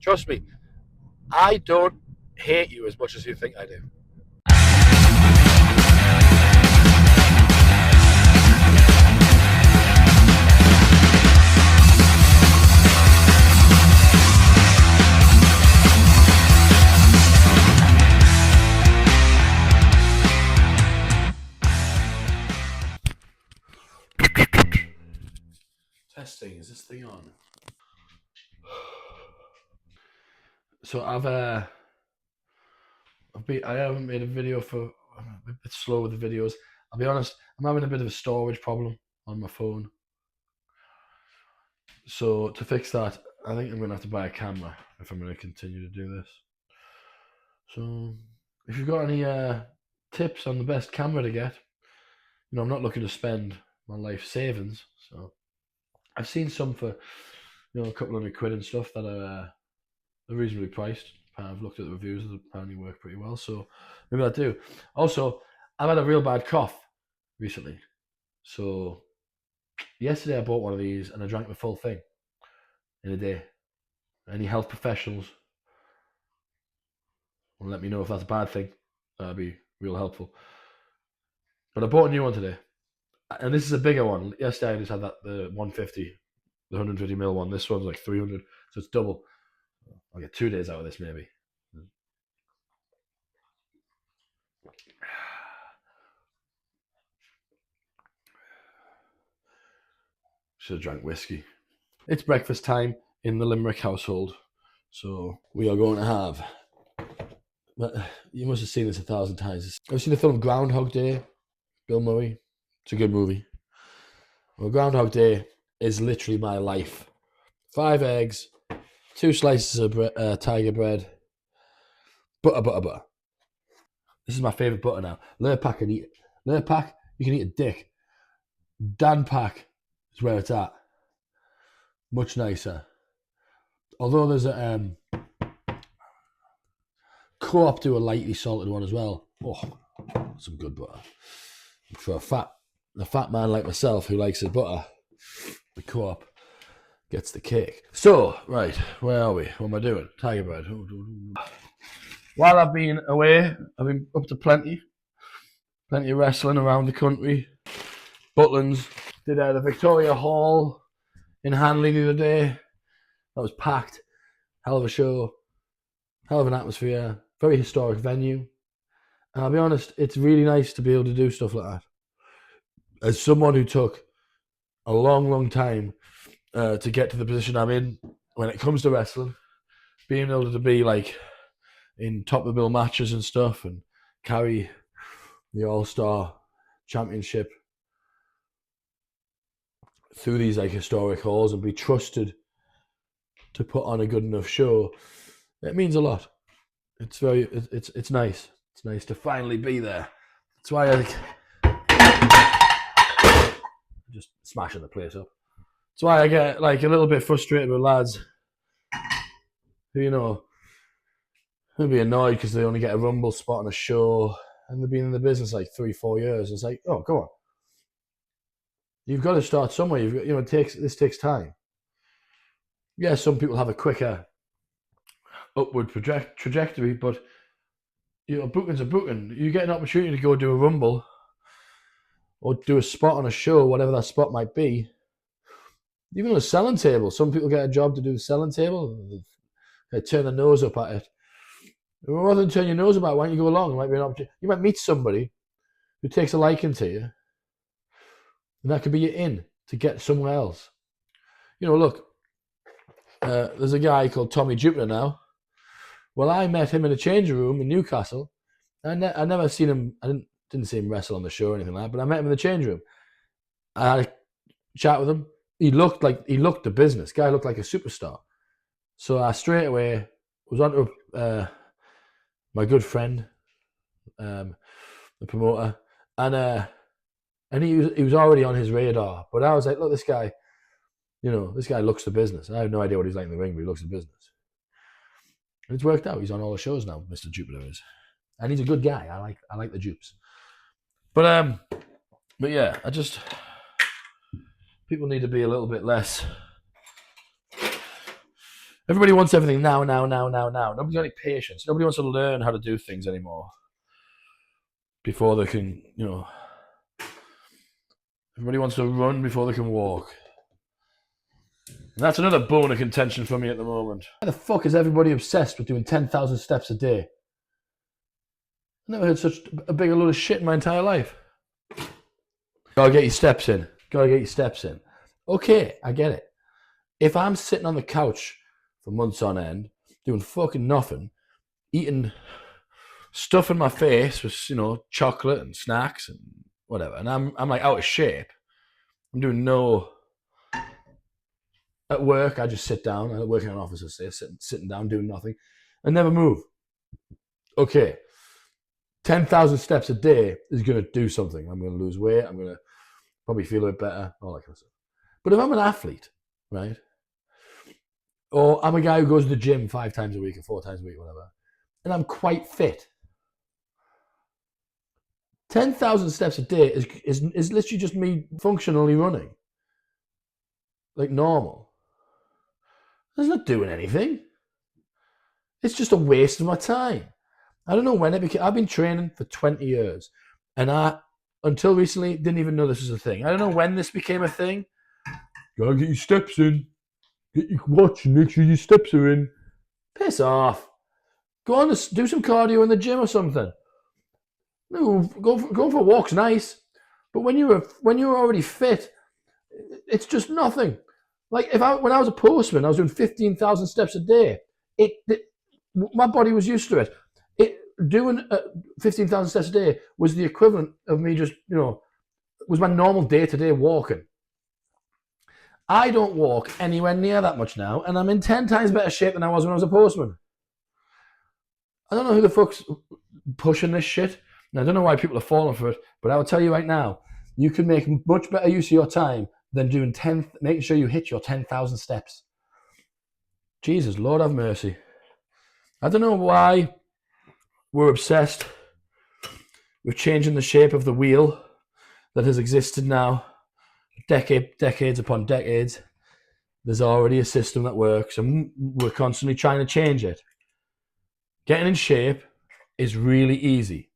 Trust me, I don't hate you as much as you think I do. Testing, is this thing on? So I haven't made a video for, I'm a bit slow with the videos. I'll be honest, I'm having a bit of a storage problem on my phone. So to fix that, I think I'm going to have to buy a camera if I'm going to continue to do this. So if you've got any tips on the best camera to get, I'm not looking to spend my life savings. So I've seen some for, a couple of £100 and stuff that are reasonably priced. I've looked at the reviews; they apparently work pretty well. So maybe I do. Also, I've had a real bad cough recently. So yesterday I bought one of these and I drank the full thing in a day. Any health professionals will let me know if that's a bad thing. That'd be real helpful. But I bought a new one today, and this is a bigger one. Yesterday I just had the 150, the 150ml one. This one's like 300, so it's double. I'll get 2 days out of this maybe. Should have drank whiskey. It's breakfast time in the Limerick household, so we are going to have. But you must have seen this 1,000 times. I've seen the film Groundhog Day, Bill Murray. It's a good movie. Well, Groundhog Day is literally my life. 5 eggs, 2 slices of tiger bread, butter. This is my favourite butter now. Lurpak can eat it. Lurpak, you can eat a dick. Danpak is where it's at. Much nicer. Although there's a Co-op do a lightly salted one as well. Oh, some good butter. For a fat man like myself who likes his butter, the Co-op gets the cake. So, right, where are we? What am I doing? Tiger bread. While I've been away, I've been up to plenty of wrestling around the country. Butlins did the Victoria Hall in Hanley the other day. That was packed. Hell of a show. Hell of an atmosphere. Very historic venue. And I'll be honest, it's really nice to be able to do stuff like that. As someone who took a long time to get to the position I'm in when it comes to wrestling, being able to be like in top of the bill matches and stuff and carry the All-Star Championship through these like historic halls and be trusted to put on a good enough show, it means a lot. It's nice. It's nice to finally be there. That's why I just smashing the place up. That's why I get like a little bit frustrated with lads who they'll be annoyed because they only get a Rumble spot on a show and they've been in the business like 3-4 years. It's like, oh, come on. You've got to start somewhere. This takes time. Yeah, some people have a quicker upward trajectory, but booking's a booking. You get an opportunity to go do a Rumble or do a spot on a show, whatever that spot might be. Even on a selling table, some people get a job to do the selling table. They turn their nose up at it. Rather than turn your nose up at it, why don't you go along? It might be an opportunity. You might meet somebody who takes a liking to you, and that could be your in to get somewhere else. Look, there's a guy called Tommy Jupiter now. Well, I met him in a changing room in Newcastle. I never seen him. I didn't see him wrestle on the show or anything like that. But I met him in the change room. I had a chat with him. He looked the business. Guy looked like a superstar. So I straight away was on to my good friend, the promoter, and he was already on his radar. But I was like, look, this guy looks the business. I have no idea what he's like in the ring, but he looks the business. And it's worked out. He's on all the shows now, Mr. Jupiter is. And he's a good guy. I like the Jupes. But yeah, people need to be a little bit less. Everybody wants everything now. Nobody's got any patience. Nobody wants to learn how to do things anymore before they can, everybody wants to run before they can walk. And that's another bone of contention for me at the moment. Why the fuck is everybody obsessed with doing 10,000 steps a day? I've never heard such a big load of shit in my entire life. Gotta get your steps in. Okay, I get it. If I'm sitting on the couch for months on end, doing fucking nothing, eating stuff in my face with, chocolate and snacks and whatever, and I'm like out of shape, I'm doing at work, I just sit down. I work in an office, I say, sitting down, doing nothing, and never move. Okay, 10,000 steps a day is going to do something. I'm going to lose weight. I'm going to probably feel a bit better, all that kind of stuff. But if I'm an athlete, right, or I'm a guy who goes to the gym 5 times a week or 4 times a week, whatever, and I'm quite fit, 10,000 steps a day is literally just me functionally running, like normal. It's not doing anything. It's just a waste of my time. I don't know when it became. I've been training for 20 years, and until recently, didn't even know this was a thing. I don't know when this became a thing. Gotta get your steps in. Get your watch and make sure your steps are in. Piss off. Go on, do some cardio in the gym or something. No, going for a walk's nice, but when you're already fit, it's just nothing. Like when I was a postman, I was doing 15,000 steps a day. My body was used to it. Doing 15,000 steps a day was the equivalent of me just, was my normal day-to-day walking. I don't walk anywhere near that much now, and I'm in 10 times better shape than I was when I was a postman. I don't know who the fuck's pushing this shit, and I don't know why people are falling for it, but I will tell you right now, you can make much better use of your time than making sure you hit your 10,000 steps. Jesus, Lord have mercy. I don't know why we're obsessed with changing the shape of the wheel that has existed now decades upon decades. There's already a system that works, and we're constantly trying to change it. Getting in shape is really easy.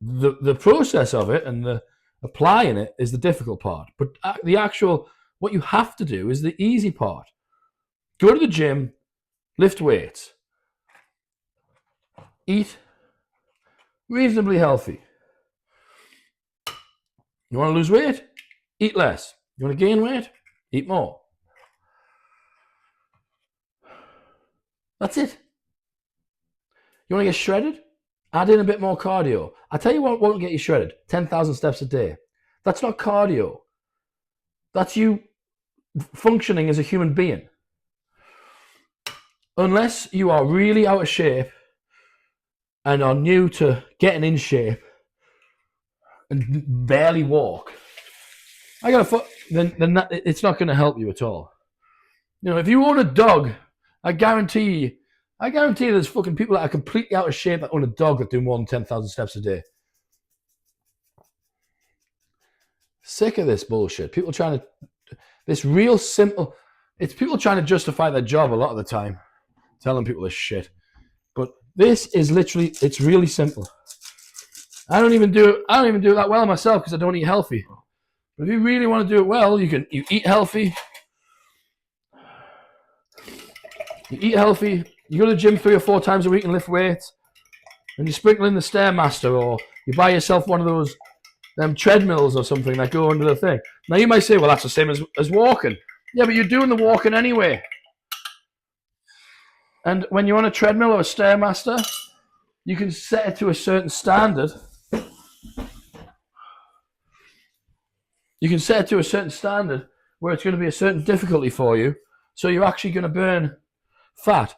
The process of it and the applying it is the difficult part. But what you have to do is the easy part. Go to the gym, lift weights, eat reasonably healthy. You want to lose weight? Eat less. You want to gain weight? Eat more. That's it. You want to get shredded? Add in a bit more cardio. I tell you what won't get you shredded. 10,000 steps a day. That's not cardio. That's you functioning as a human being. Unless you are really out of shape and are new to getting in shape and barely walk, then it's not going to help you at all. If you own a dog, I guarantee there's fucking people that are completely out of shape that own a dog that do more than 10,000 steps a day. Sick of this bullshit. People trying to, it's people trying to justify their job a lot of the time, telling people this shit. But this is literally, it's really simple. I don't even do it that well myself because I don't eat healthy. But if you really want to do it well, you eat healthy. You go to the gym 3 or 4 times a week and lift weights, and you sprinkle in the Stairmaster, or you buy yourself one of those treadmills or something that go under the thing. Now you might say, well, that's the same as walking. Yeah, but you're doing the walking anyway. And when you're on a treadmill or a Stairmaster, you can set it to a certain standard. You can set it to a certain standard where it's going to be a certain difficulty for you, so you're actually going to burn fat.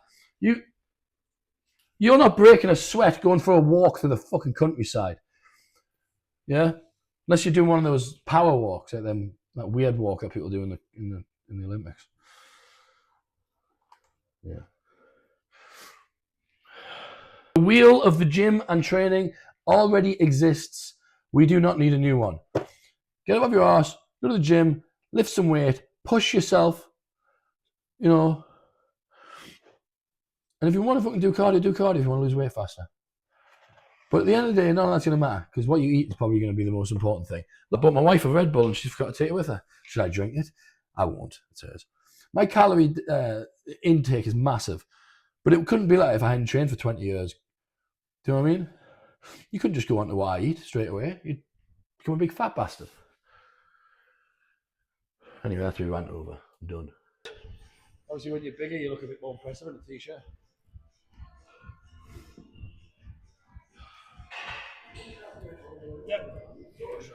You're not breaking a sweat going for a walk through the fucking countryside. Yeah? Unless you're doing one of those power walks, like that weird walk that people do in the Olympics. Yeah. The wheel of the gym and training already exists. We do not need a new one. Get up off your arse, go to the gym, lift some weight, push yourself, And if you want to fucking do cardio, do cardio if you want to lose weight faster. But at the end of the day, none of that's going to matter because what you eat is probably going to be the most important thing. I bought my wife a Red Bull and she's forgot to take it with her. Should I drink it? I won't. It's hers. My calorie intake is massive, but it couldn't be like if I hadn't trained for 20 years. Do you know what I mean? You couldn't just go on to what I eat straight away. You'd become a big fat bastard. Anyway, that's me rant over. I'm done. Obviously, when you're bigger, you look a bit more impressive in a t-shirt. Yep. Yep.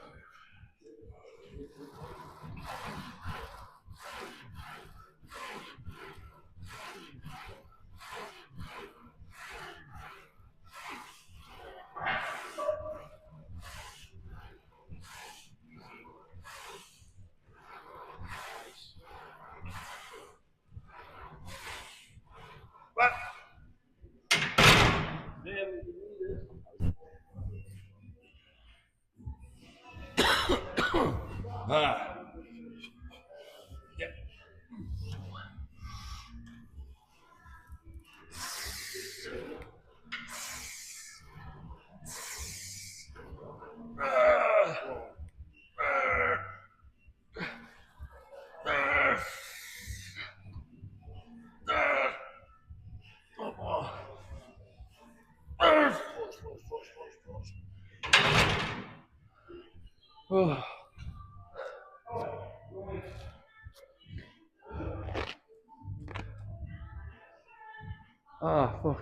Oh. Ah, fuck.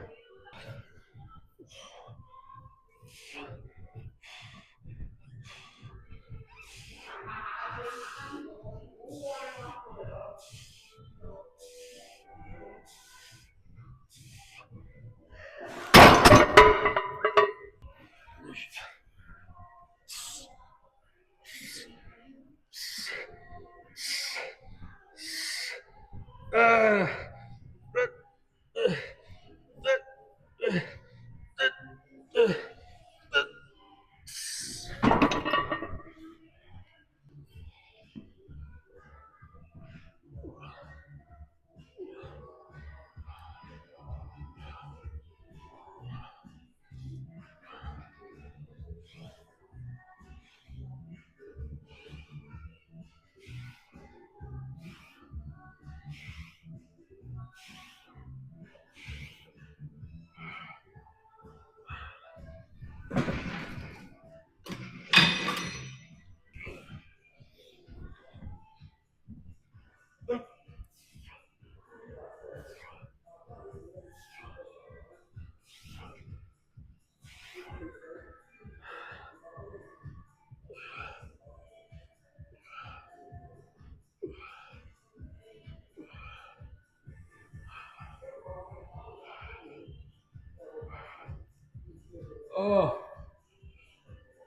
Oh.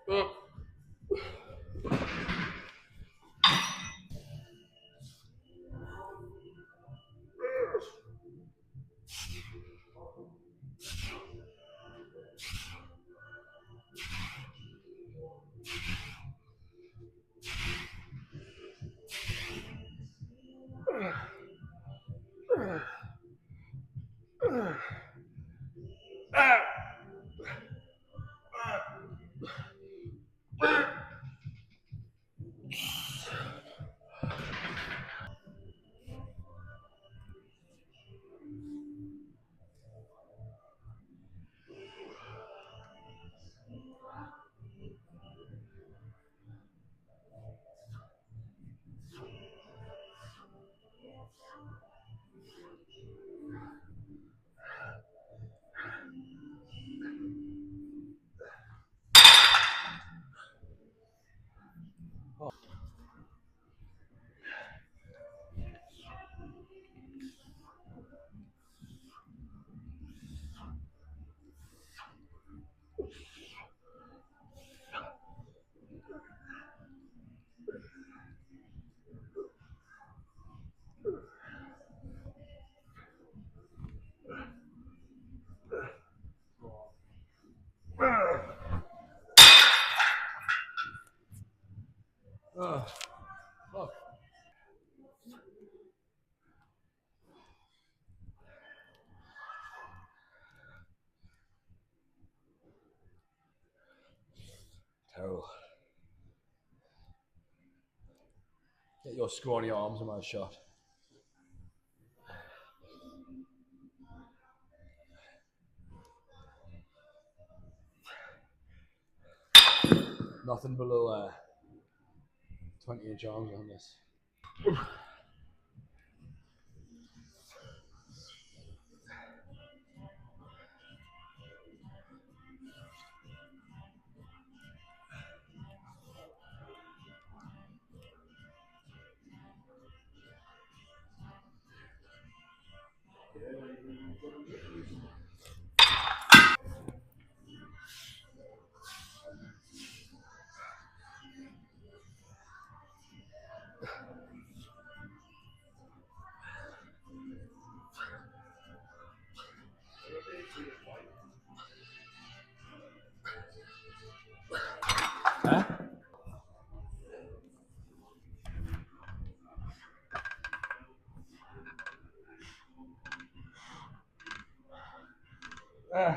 Oh. your scrawny arms are my shot. Nothing below 20-inch arms on this. Huh?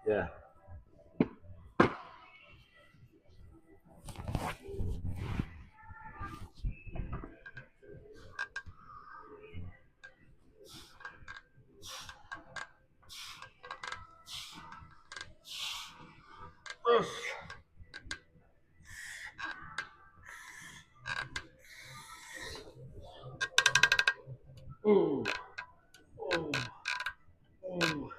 Yeah. Ooh. Ooh. Ooh.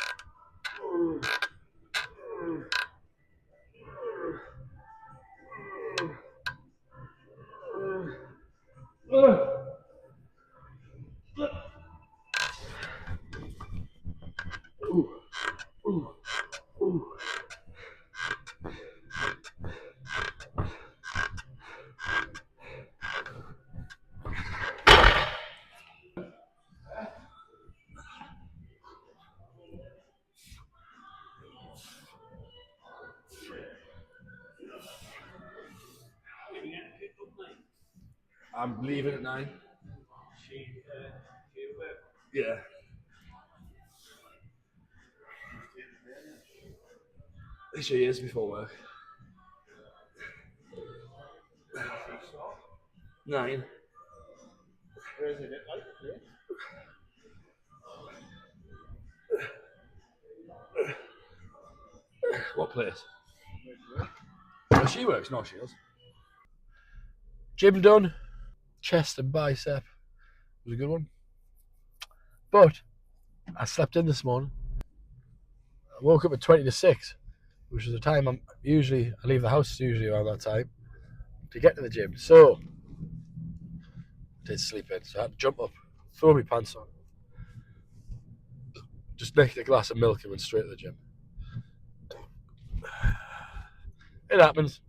Ooh. I'm leaving at 9. Yeah. She is before work. 9. What place? Where she works? No, she does. Gym done. Chest and bicep. It was a good one. But I slept in this morning. I woke up at 20 to 6, which is the time I leave the house usually around that time to get to the gym. So I did sleep in. So I had to jump up, throw my pants on, just nicked a glass of milk and went straight to the gym. It happens.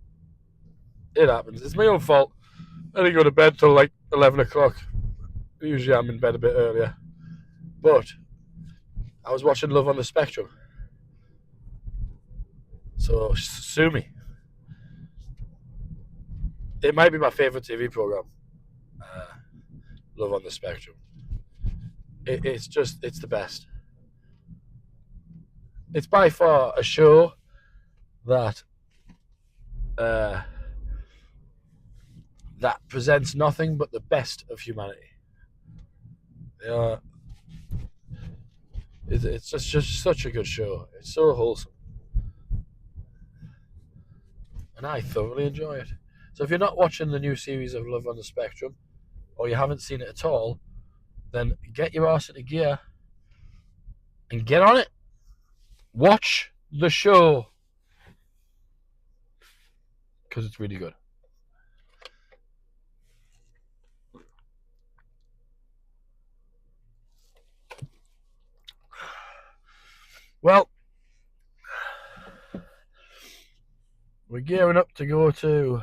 It happens. It's my own fault. I didn't go to bed till like 11 o'clock. Usually I'm in bed a bit earlier. But I was watching Love on the Spectrum. So sue me. It might be my favourite TV programme. Love on the Spectrum. It's the best. It's by far a show that that presents nothing but the best of humanity. It's just such a good show. It's so wholesome. And I thoroughly enjoy it. So if you're not watching the new series of Love on the Spectrum, or you haven't seen it at all, then get your ass into gear and get on it. Watch the show. Because it's really good. Well, we're gearing up to go to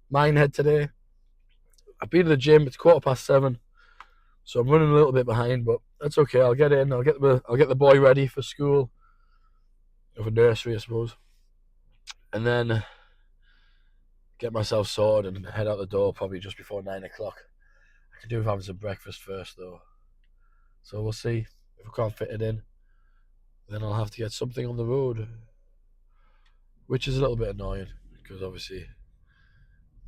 Minehead today. I've been to the gym. It's 7:15, so I'm running a little bit behind, but that's okay. I'll get in. I'll get the boy ready for school, or for nursery, I suppose, and then get myself sorted and head out the door probably just before 9 o'clock. I could do with having some breakfast first, though. So we'll see. If I can't fit it in, then I'll have to get something on the road, which is a little bit annoying because obviously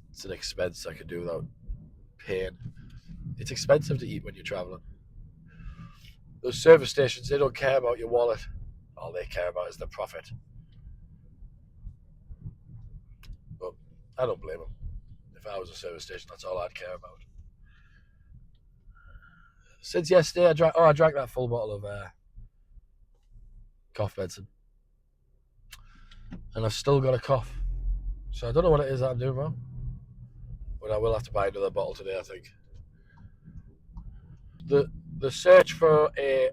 it's an expense I could do without paying. It's expensive to eat when you're traveling. Those service stations, they don't care about your wallet. All they care about is the profit. But I don't blame them. If I was a service station, that's all I'd care about. Since yesterday, I drank that full bottle of cough medicine, and I've still got a cough. So I don't know what it is that I'm doing wrong, but I will have to buy another bottle today, I think. The search for a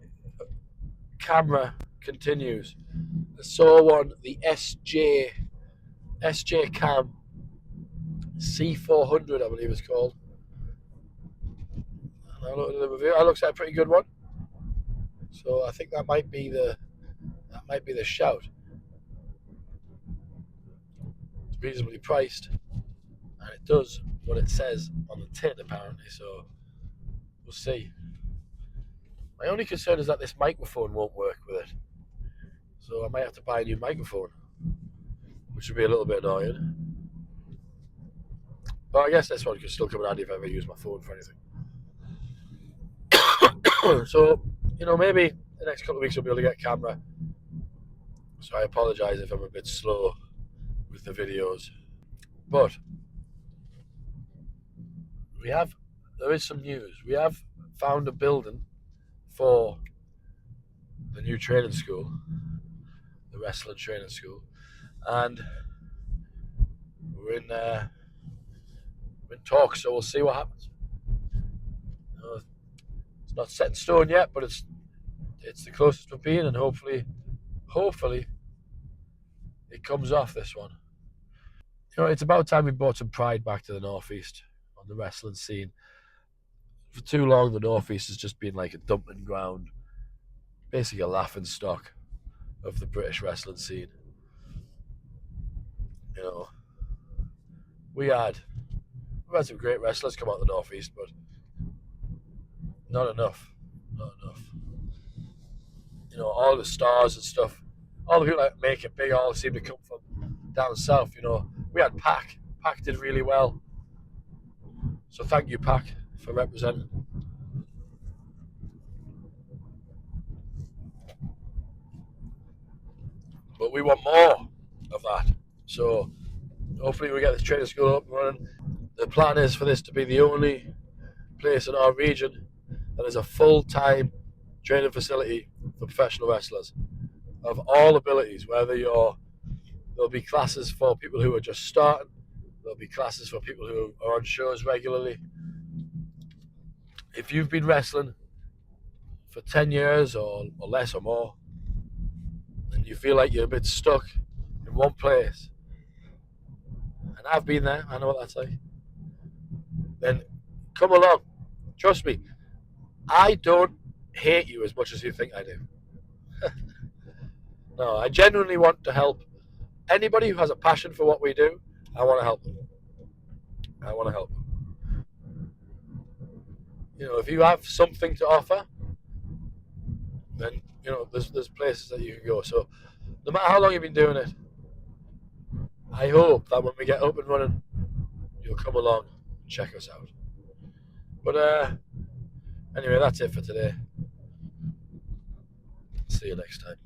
camera continues. I saw one, the SJ Cam C400, I believe it's called. And I looked at the review. It looks like a pretty good one. So I think that might be the shout. It's reasonably priced, and it does what it says on the tin apparently. So we'll see. My only concern is that this microphone won't work with it. So I might have to buy a new microphone, which would be a little bit annoying. But I guess this one could still come in handy if I ever use my phone for anything. So, maybe the next couple of weeks we'll be able to get a camera. So I apologise if I'm a bit slow with the videos. But there is some news. We have found a building for the new training school, the wrestling training school, and we're in talks. So we'll see what happens. It's not set in stone yet, but it's the closest we've been, and hopefully, it comes off this one. It's about time we brought some pride back to the Northeast on the wrestling scene. For too long, the Northeast has just been like a dumping ground, basically a laughing stock of the British wrestling scene. We've had some great wrestlers come out of the Northeast, but not enough. Not enough. All the stars and stuff, all the people that make it big all seem to come from down south. We had Pac. Pac did really well. So thank you, Pac, for representing. But we want more of that. So hopefully we get this training school up and running. The plan is for this to be the only place in our region that is a full-time training facility for professional wrestlers of all abilities. There'll be classes for people who are just starting. There'll be classes for people who are on shows regularly. If you've been wrestling for 10 years or less or more, and you feel like you're a bit stuck in one place, and I've been there, I know what that's like, then come along. Trust me, I don't hate you as much as you think I do. No, I genuinely want to help anybody who has a passion for what we do. I want to help them. If you have something to offer, then there's places that you can go. So no matter how long you've been doing it, I hope that when we get up and running, you'll come along and check us out. But anyway, that's it for today. See you next time.